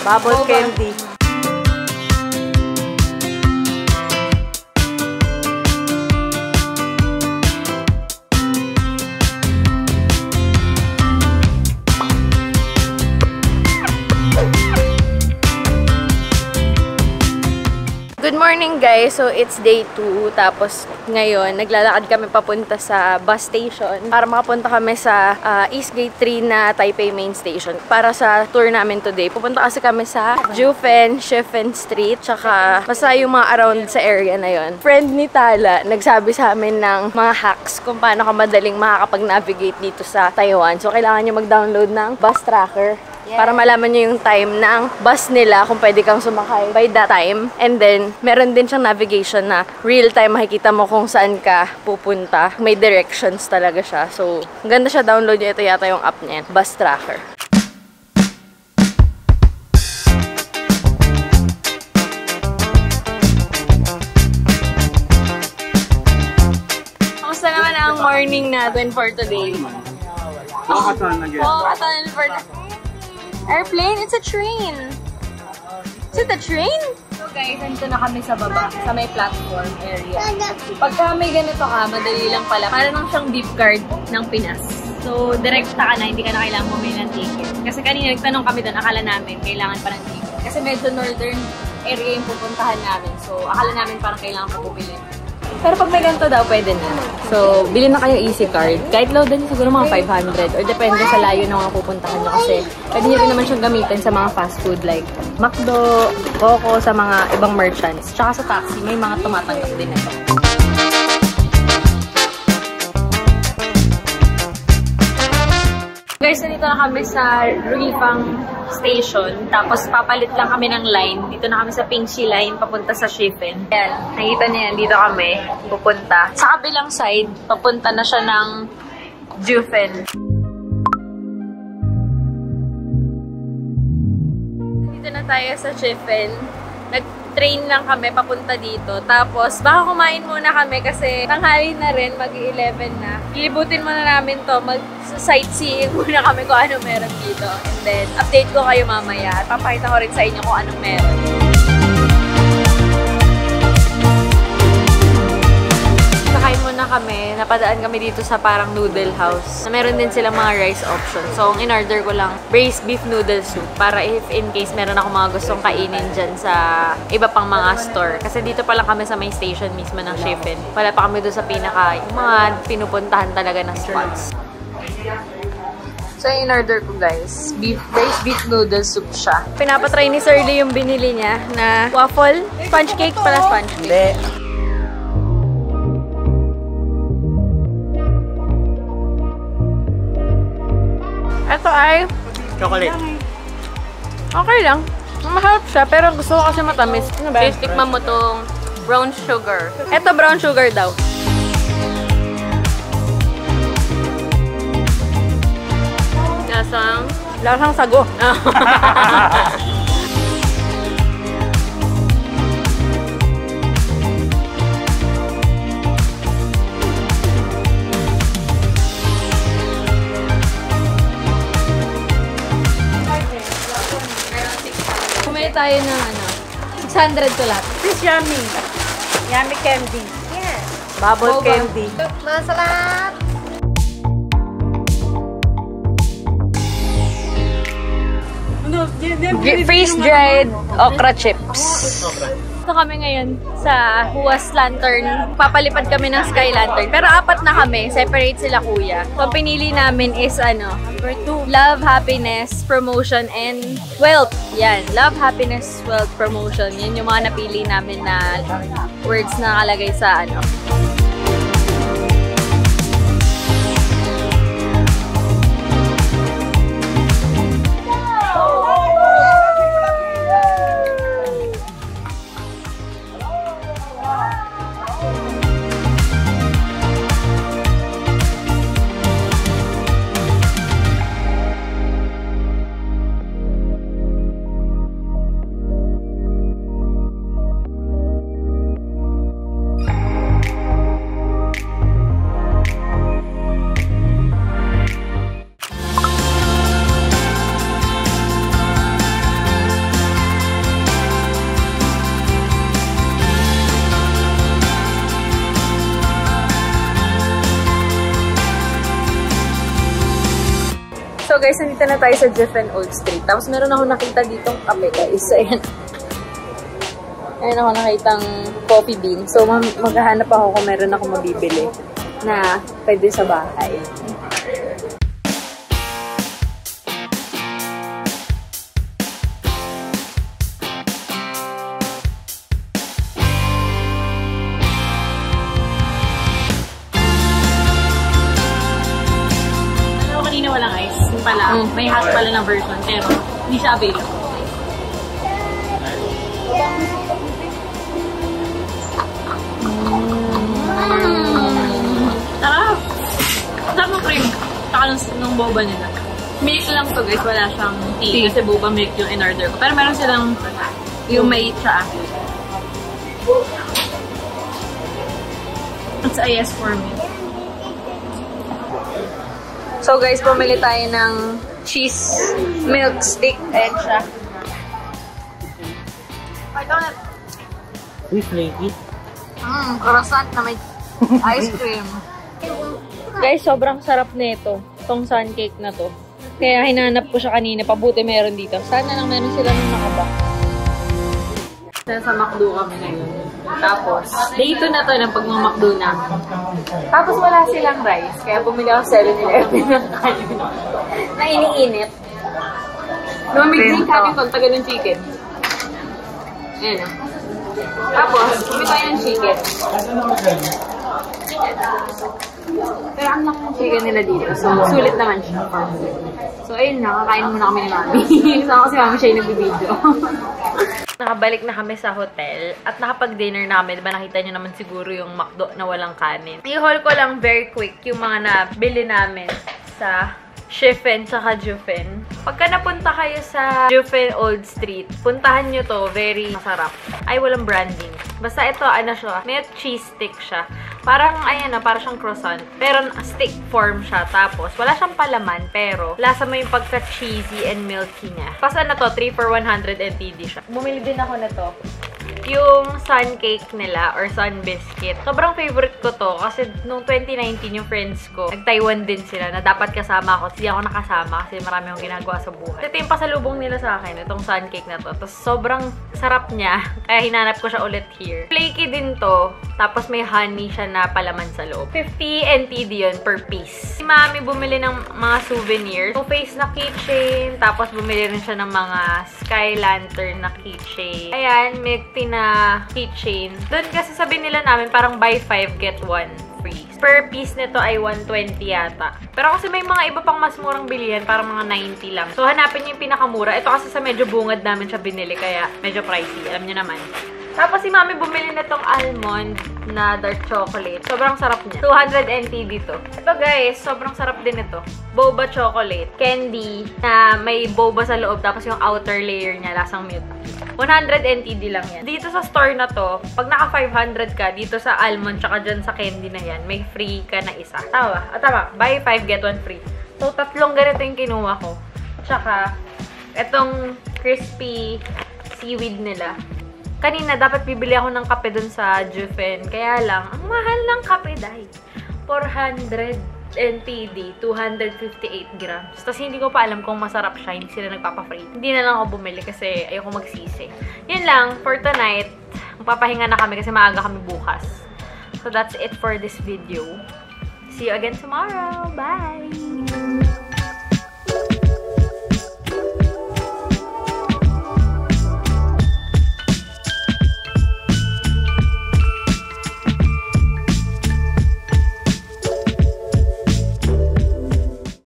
Bubble candy. Good morning guys! So it's day 2, tapos ngayon naglalakad kami papunta sa bus station para makapunta kami sa East Gate 3 na Taipei Main Station para sa tour namin today. Pupunta kasi kami sa Jufen, Shifen Street, tsaka basta yung mga around sa area na yon. Friend ni Tala nagsabi sa amin ng mga hacks kung paano ka madaling makakapag-navigate dito sa Taiwan. So kailangan nyo mag-download ng bus tracker. Yes. Para malaman nyo yung time ng bus nila kung pwede kang sumakay by that time. And then, meron din siyang navigation na real time makikita mo kung saan ka pupunta. May directions talaga siya. So, ang ganda siya. Download nyo. Ito yata yung app niya. Bus Tracker. Kamusta naman ang morning natin for today? Katan for airplane? It's a train. Is it a train? So guys, nandito na kami sa baba, sa may platform area. Pagka may ganito ka, madali lang pala. Para nang siyang beep card ng Pinas. So, direkta ka na, hindi ka na kailangan bumili ng ticket. Kasi kanina nagtanong kami doon, akala namin kailangan pa ng ticket. Kasi medyo northern area yung pupuntahan namin. So, akala namin parang kailangan pa bumili. Pero pag may ganito daw, pwede na. So, bili na kayo easy card. Kahit low din siguro mga 500 or depende sa layo na mga pupuntahan nyo kasi pwede nyo rin naman siyang gamitin sa mga fast food like McDo, Coco, sa mga ibang merchants. Tsaka sa taxi, may mga tumatanggap din ito. Guys, nandito na kami sa Ruifang Station. Tapos, papalit lang kami ng line. Dito na kami sa Pingxi Line, papunta sa Shifen. Ayan, nakita niyo yan. Dito kami pupunta. Sa kabilang side, papunta na siya ng Jufen. Dito na tayo sa Shifen. Nag-train lang kami papunta dito. Tapos, baka kumain muna kami kasi tanghali na rin, mag-11 na. Ilibutin muna namin to. Mag-sightseeing muna kami kung ano meron dito. And then, update ko kayo mamaya. At papakita ko rin sa inyo kung anong meron. Sakain muna kami. Napadaan kami dito sa parang noodle house. Na meron din silang mga rice options. So, ang in-order ko lang, braised beef noodle soup. Para if in case meron ako mga gustong kainin dyan sa iba pang mga store. Kasi dito pa lang kami sa may station mismo ng Shifen. Wala pa kami doon sa pinaka, yung mga pinupuntahan talaga na spots. So, yung in-order ko guys, braised beef noodle soup siya. Pinapatry ni Sir Lee yung binili niya na waffle, sponge cake pala sponge cake. Hindi. Ito ay chocolate. Okay lang. Mahal siya, pero gusto ko kasi matamis. Tikman mo tong brown sugar. Ito brown sugar daw. Lasang sago. Kumaya tayo ng 600 to lahat. This is yummy. Yummy candy. Yes. Bubble candy. Masarap. Freeze-dried okra chips. Ito kami ngayon sa Huas Lantern. Papalipad kami ng Sky Lantern. Pero apat na kami. Separate sila kuya. So, pinili namin is number 2. Love, Happiness, Promotion, and Wealth. Yan. Love, Happiness, Wealth, Promotion. Yan yung mga napili namin na words na nakalagay sa So guys, nandito na tayo sa Jiffen Old Street. Tapos meron ako nakita ditong kape guys. So ayan. Ayan ako nakitang coffee bean. So maghahanap ako kung meron ako mabibili na pwede sa bahay. Walang ice. Yung pala, may hot pala na version, pero hindi siya available. Sarap! Sarap ng cream. Saka ng boba nila. Milk lang to guys, wala siyang tea. Kasi boba milk yung in-order ko. Pero meron silang yung may siya. It's a yes for me. So guys, pumili tayo ng cheese milk stick. Ayan siya. Sweet lady. Croissant na may ice cream. Guys, sobrang sarap nito. Itong sun cake na to. Kaya hinanap ko siya kanina. Pabuti meron dito. Sana lang meron sila nung nakabak. Sa McDo kami ngayon. Tapos, day 2 na to ng pagmamakdo na. Tapos wala silang rice. Kaya bumili ako sa 7-Eleven ng kanin. Na iniinit. Lumamig din kanin ko, taga ng chicken. Ayan o. Tapos, bumili tayo ng chicken. Pero ang laki ng chicken nila dito. So, sulit naman siya. So, ayun na. Kakain muna kami ni Mami. Kasama ko si Mami siya yung nagbibideo. Nakabalik na kami sa hotel at nakapag-dinner namin. Diba nakita nyo naman siguro yung McDo na walang kanin. I-haul ko lang very quick yung mga nabili namin sa Jiffen tsaka Jiffen. Pagka napunta kayo sa Jiffen Old Street, puntahan nyo to. Very masarap. Ay, walang branding. Basta ito, ano siya, may cheese stick siya. Parang, ayan na, parang siyang croissant. Pero stick form siya. Tapos, wala siyang palaman, pero lasa mo yung pagka-cheesy and milky niya. Pas ano to, 3 for 100 NTD siya. Bumili din ako na to. Yung sun cake nila or sun biscuit. Sobrang favorite ko to kasi nung 2019 yung friends ko, nag-Taiwan din sila na dapat kasama ako. Hindi ako nakasama kasi marami akong ginagawa sa buhay. Ito yung pasalubong nila sa akin, itong sun cake na to. Tapos sobrang sarap niya, kaya hinanap ko siya ulit here. Flaky din to, tapos may honey siya na palaman sa loob. 50 NTD yun per piece. Si Mami bumili ng mga souvenirs. Two-face na keychain, tapos bumili rin siya ng mga sky lantern na keychain. Ayan, milk tea na keychain. Doon kasi sabi nila namin parang buy 5 get 1 free. Per piece nito ay 120 yata. Pero kasi may mga iba pang mas murang bilihan, parang mga 90 lang. So hanapin niyo yung pinakamura. Ito kasi sa medyo bungad namin siya binili kaya medyo pricey. Alam niyo naman. Tapos si Mami bumili na tong almond na dark chocolate. Sobrang sarap niya. 200 NTD to. Ito guys, sobrang sarap din ito. Boba chocolate. Candy na may boba sa loob. Tapos yung outer layer niya, lasang milk. 100 NTD lang yan. Dito sa store na to, pag naka 500 ka, dito sa almond tsaka dyan sa candy na yan, may free ka na isa. Tama? Tama. Buy 5, get 1 free. So, tatlong ganito yung kinuha ko. Tsaka, itong crispy seaweed nila. Kanina, dapat bibili ako ng kape dun sa Jiffen. Kaya lang, ang mahal ng kape, dahil 400 NTD, 258 grams. Tapos hindi ko pa alam kung masarap siya. Hindi sila nagpapa-free. Hindi na lang ako bumili kasi ayoko magsisi. Yun lang, for tonight, magpapahinga na kami kasi maaga kami bukas. So that's it for this video. See you again tomorrow. Bye!